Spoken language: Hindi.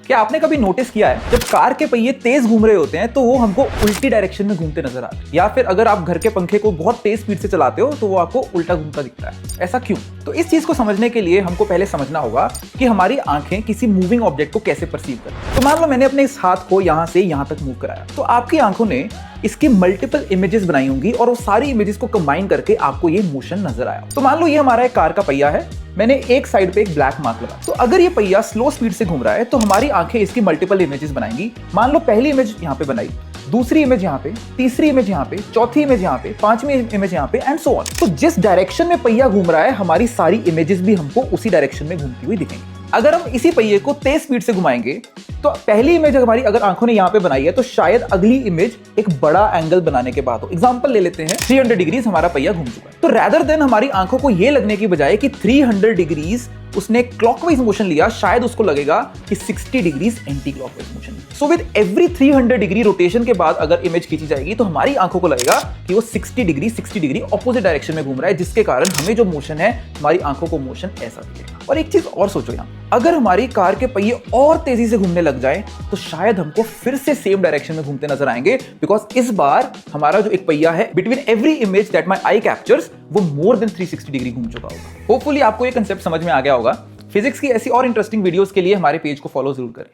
क्या आपने कभी नोटिस किया है जब कार के पहिए तेज घूम रहे होते हैं तो वो हमको उल्टी डायरेक्शन में घूमते नजर आते हैं, या फिर अगर आप घर के पंखे को बहुत तेज स्पीड से चलाते हो तो वो आपको उल्टा घूमता दिखता है। ऐसा क्यों? तो इस चीज को समझने के लिए हमको पहले समझना होगा कि हमारी आंखें किसी मूविंग ऑब्जेक्ट को कैसे परसीव करती हैं। तो मान लो मैंने अपने इस हाथ को यहां से यहां तक मूव कराया, तो आपकी आंखों ने इसकी मल्टीपल इमेजेस बनाई होंगी और वो सारी इमेजेस को कंबाइन करके आपको ये मोशन नजर आया। तो मान लो ये हमारा एक कार का पहिया है, मैंने एक साइड पे एक ब्लैक मार्क लगाया। तो अगर ये पहिया स्लो स्पीड से घूम रहा है तो हमारी आंखें इसकी मल्टीपल इमेजेस बनाएंगी। मान लो पहली इमेज यहाँ पे बनाई, दूसरी इमेज यहाँ पे, तीसरी इमेज यहाँ पे, चौथी इमेज यहाँ पे, पांचवी इमेज यहाँ पे एंड सो ऑन। तो जिस डायरेक्शन में पहिया घूम रहा है हमारी सारी इमेजेस भी हमको उसी डायरेक्शन में घूमती हुई दिखेंगी। अगर हम इसी पहिए को तेज स्पीड से घुमाएंगे तो पहली इमेज हमारी अगर आंखों ने यहां पे बनाई है तो शायद अगली इमेज एक बड़ा एंगल बनाने के बाद हो। एग्जांपल ले लेते हैं, 300 डिग्रीज हमारा पहिया घूम चुका है। तो रैदर देन हमारी आंखों को यह लगने की बजाय कि 300 डिग्रीज उसने क्लॉकवाइज मोशन लिया, शायद उसको लगेगा कि 60 degrees anti clockwise motion. So with every 300 degree rotation के बाद अगर इमेज खींची जाएगी तो हमारी आंखों को लगेगा कि वो 60 डिग्री ऑपोजिट डायरेक्शन में घूम रहा है, जिसके कारण हमें जो मोशन है हमारी आंखों को मोशन ऐसा दिखेगा। और एक चीज और सोचो, यहां अगर हमारी कार के पहिए और तेजी से घूमने लग जाए तो शायद हमको फिर से सेम डायरेक्शन में घूमते नजर आएंगे, बिकॉज इस बार हमारा जो एक पहिया है between every image that my I captures वो मोर देन 360 डिग्री घूम चुका होगा। होपफुली आपको ये कंसेप्ट समझ में आ गया होगा। फिजिक्स की ऐसी और इंटरेस्टिंग वीडियोस के लिए हमारे पेज को फॉलो जरूर करें।